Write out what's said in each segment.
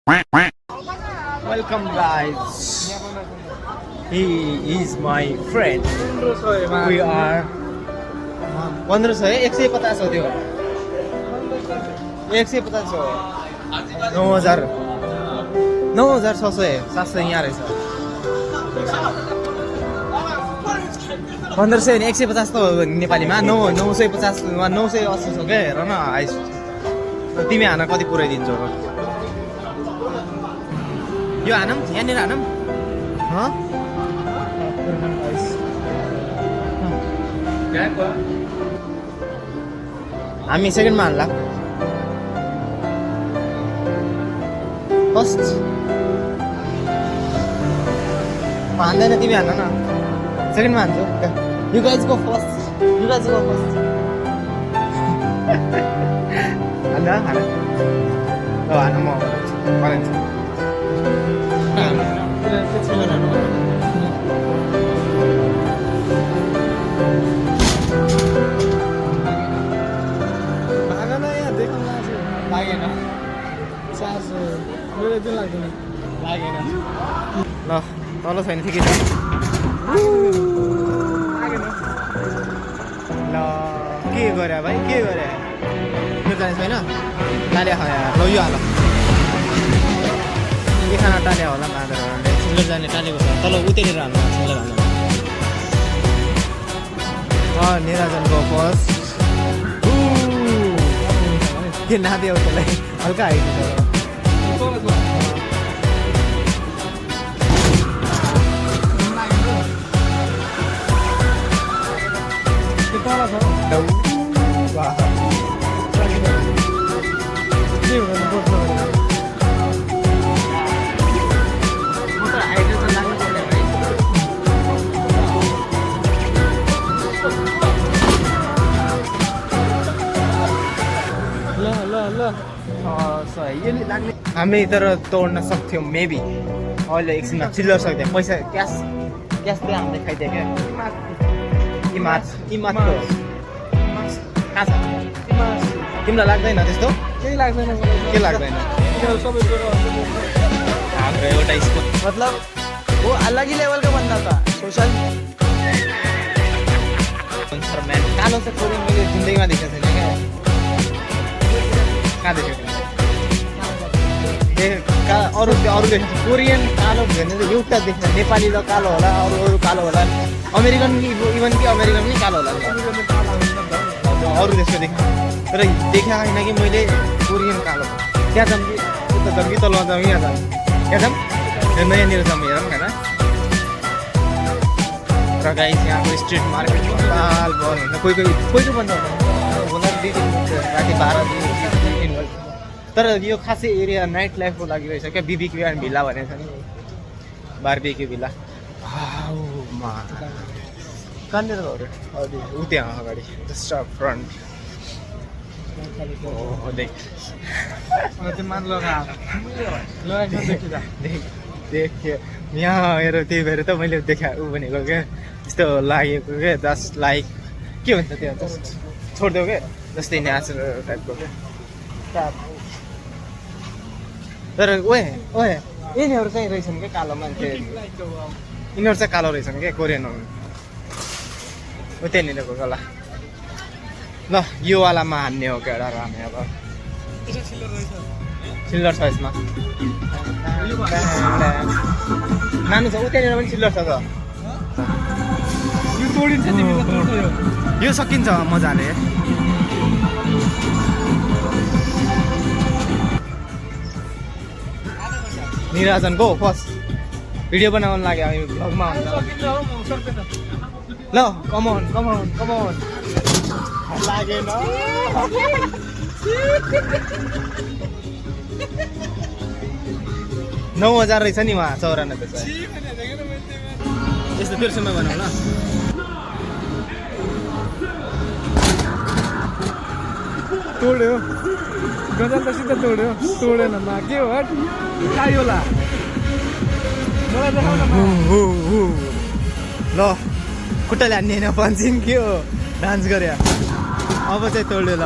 Welcome guys. He is my friend. We are 1500 है 150 हो त्यो 150 हो 9000 9600 है 700 यहाँ रहेछ 1500 नि 150 त हो नेपालीमा 950 वा 980 छ के हेर न आइस तिमी हान कति पुर्याइदिन्छौ यो हानम यहाँनिर हानम हामी सेकेन्डमा हान्ला फर्स्ट हान्दैन तिमी हान न सेकेन्डमा हान्छु यु गाइज गो फर्स्ट हान हान ल हान म बनाउँछु ल तल छैन ठिकै छ ल के गरे भाइ के गरे यो जाने छैन टाल्या खायो ल यो हाल के खाना टाल्या होला मादर सिल्लर जाने टालेको छ तल उतेरेर हाल्नु सिल्लर हाल्नु निराजनको फर्स्ट के नादे हो त्यसलाई हल्का हाइट हामी तर तोड्न सक्थ्यौँ मेबी अहिले एकछिनमा चिल्लर सक्थ्यौँ पैसा क्यास त्यही हामीले खाइदियो क्या कहाँ छ तिमीलाई लाग्दैन त्यस्तो केही लाग्दैन के लाग्दैन हाम्रो एउटा स्कुल मतलब वो अलग ही लेवल का बंदा था सोशल म्यान कालो चाहिँ कोरियन मैले जिन्दगीमा देखेको छैन क्या कहाँ देखेको अरू देख्छ कोरियन कालो भने चाहिँ एउटा देख्छ नेपाली त कालो होला अरू कालो होला अमेरिकन इभन कि अमेरिकन पनि कालो होला अरू देशको देखेँ तर देखेको होइन कि मैले कोरियन कालो त्यहाँ जाऊँ कि उता जाऊँ कि तल जाऊँ यहाँ जाऊँ त्यहाँ जाऊँ नयाँनिर जाऊँ हेरौँ होइन र गाइस यहाँको स्ट्रिट मार्केट लाल बल हुन्छ कोही बन्द होला 2 दिन राति 12 दिन तर यो खासै एरिया नाइट लाइफको लागि रहेछ क्या बिबिक्यू एन्ड भिल्ला भनेको छ नि बारबिक्यू भिल्ला कहाँनिर अगाडि ऊ त्यहाँ अगाडि जस्ट फ्रन्ट देख्यो यहाँ हेर त्यही भएर त मैले देखा ऊ भनेको क्या त्यस्तो लागेको क्या जस्ट लाइक के भन्छ त्यो जस्ट छोडिदेऊ क्या जस्तै नेचुरल टाइपको क्या तर ओए यिनीहरू चाहिँ रहेछन् क्या कालो मान्छे यिनीहरू चाहिँ कालो रहेछन् क्या कोरियनहरू हो त्यहाँनिरको गला ल योवालामा हान्ने हो क्या एउटा हामी अब सिल्भर छ यसमा नानु छ उतानिर पनि सिल्भर छ त यो सकिन्छ मजाले निराजनको फर्स्ट भिडियो बनाउनु लाग्यो हामी भ्लगमा ल कमन लागेन 9000 रहेछ नि उहाँ 94 यस्तो तेरो समय बनाऊ ल तोड्यो गजल त सिधै तोडेन मा के हो हट खायो होला मलाई देखाउन ल खुट्टाले हान्ने होइन पन्छिन् के हो डान्स गरे अब चाहिँ तोड्यो ल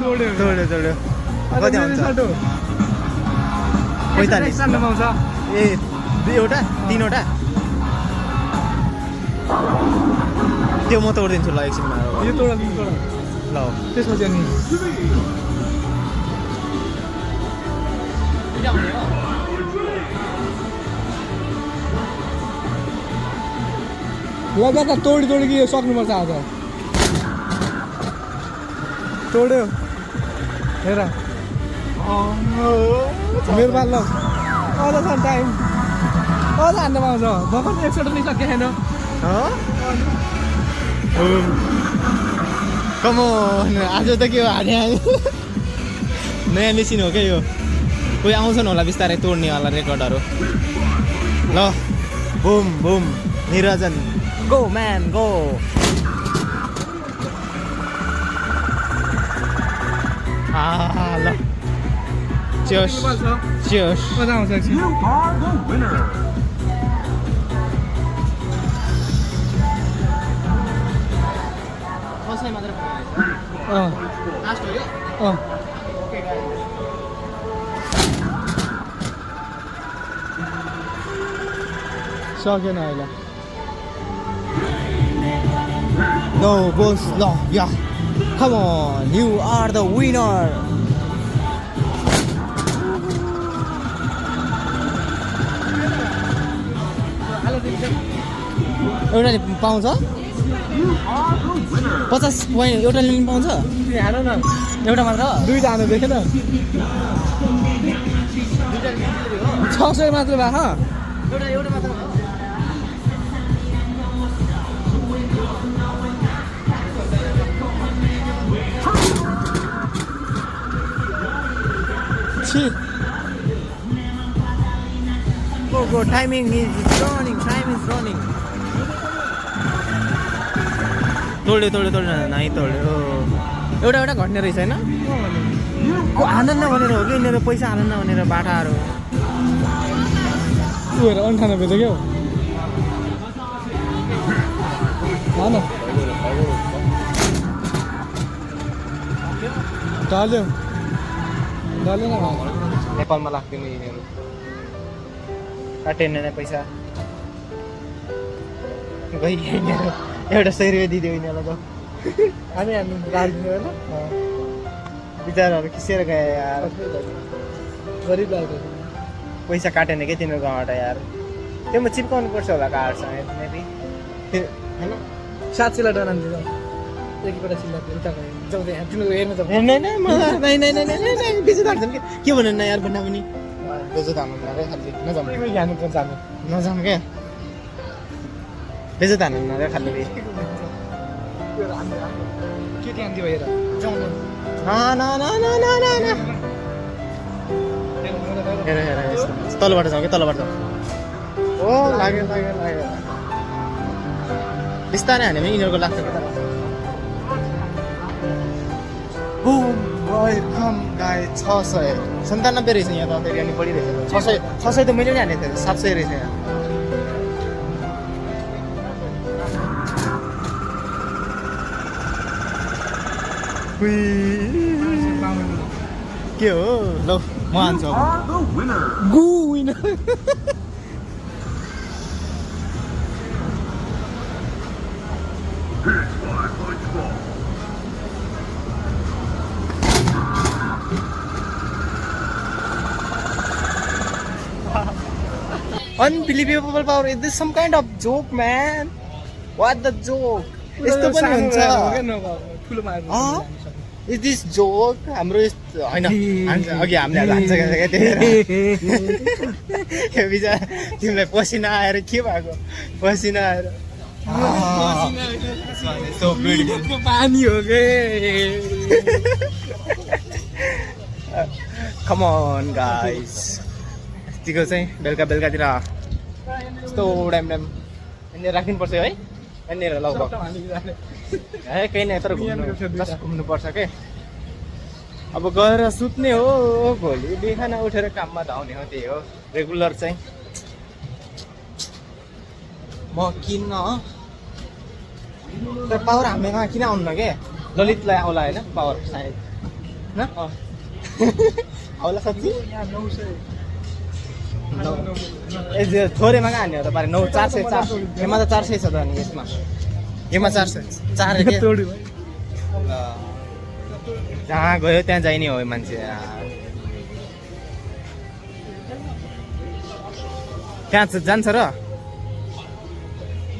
तोड्यो कति हुन्छ 45 पाउँछ ए 2वटा 3वटा त्यो म तोडिदिन्छु ल एकछिनमा यो तोड ल त्यसपछि अनि लगातार तोडी कि यो सक्नुपर्छ आज तोड्यो हेर मेरो बाल ल अझ छ टाइम अझ हान्न पाउँछ भर्खर एकचोटि पनि सकेको छैन कमन आज त के हो हाने नयाँ मेसिन हो क्या यो कोही आउँछन् होला बिस्तारै तोड्नेवाला रेकर्डहरू ल boom boom Nirajan go man go ल चियर्स चियर्स मजा आउँछ एकछिन सकेन अहिले No, boss, no, yeah. Come on, you are the winner. एउटाले पाउँछ 50 पोइन्ट एउटाले पनि पाउँछ हान न एउटा मात्र दुईटा हानु देखेन 600 मात्र भए एउटा मात्र Go, timing is running, time is running. तोड्यो नाइ तोड्यो एउटा घट्ने रहेछ होइन आनन्द भनेर हो कि यिनीहरू पैसा आनन्द भनेर बाटाहरू ऊ हेर 98 त क्या हान ढल्यो ढल्यो न नेपालमा लाग्दैन यिनीहरू काटेन पैसा गइहाल्यो एउटा 100 रुपियाँ दिदियो यिनीहरूलाई त हामी राखिदिनु होइन बिचराहरू खिसेर गए यार गरिब लाग्यो पैसा काटेन क्या तिनीहरू गाउँबाट यार त्यो म चिप्काउनु पर्छ होला कार्डसँग मेबी होइन 700 लाई डरान दिन्छ एकपल्ट चिल्ला उता गयो जाउँदै तिनीहरू हेर्न त नै बेजत हाल्छन् के भन्नु न यार भन्दा पनि बेजत हाल्नु न रे खालि नजाम ज्ञान पर्छ हामी नजाम क्या बेजत हाल्नु न रे खालि के ध्यान दियो हेर जाउँ हेर तलबाट जाउँ क्या तलबाट जाउँ ओ लाग्यो बिस्तारै हाने भने यिनीहरूको लाग्छ क्या वेलकम गाई 697 रहेछ यहाँ त फेरि अनि बढिरहेछ 600 त मैले नै हानेको थिएँ 700 रहेछ यहाँ के हो ल म हान्छु गु winner Unbelievable power. Is this some kind of joke, man? What the joke? यस्तो पनि हुन्छ Is this joke? हाम्रो हैन अघि हामीले हान्छ क्या त्यो बिचा तिमीलाई पसिना आएर के भएको पसिना आएर पानी हो के Come on guys. यतिको चाहिँ बेलुकातिर यस्तो ड्याम यहाँनिर राखिनुपर्छ है यहाँनिर लगभग है केही नै तर घुम्नुपर्छ के अब गएर सुत्ने हो भोलि बिहान उठेर काममा धाउने हो त्यही हो रेगुलर चाहिँ म किन्न तर पावर हामीमा किन आउनु के ललितलाई आउला होइन पावर सायद होला साँच्ची यहाँ 900 ए थोरैमा कहाँ हान्ने हो त पारे 400 यसमा त 400 छ त अनि यसमा 400 तोड्यो भाइ जहाँ गयो त्यहाँ जाइने हो मान्छे त्यहाँ जान्छ र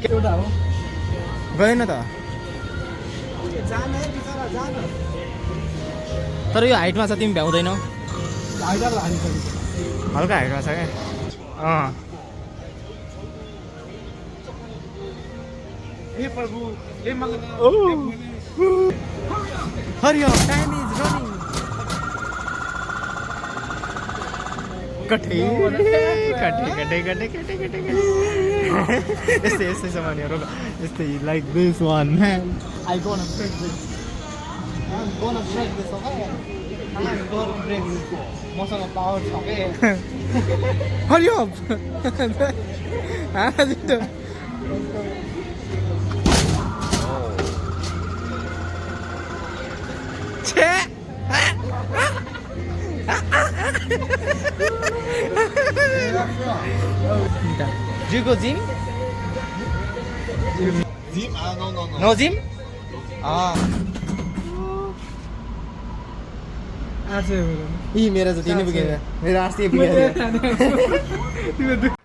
एउटा हो गएन त तर यो हाइटमा छ तिमी भ्याउँदैनौ हाइडर हानिसक्यो हल्का हाइटमा छ क्या हे प्रभु हे मगन हरियो टाइम इज रनिङ कठै यस्तै छ भने यस्तै like this one man I gonna break this मसँग पावर छ के हरियो Do you go gym? Gym? No. No gym? आज यी मेरो त तिमी पुगेन मेरो 800 पुगेन तिम्रो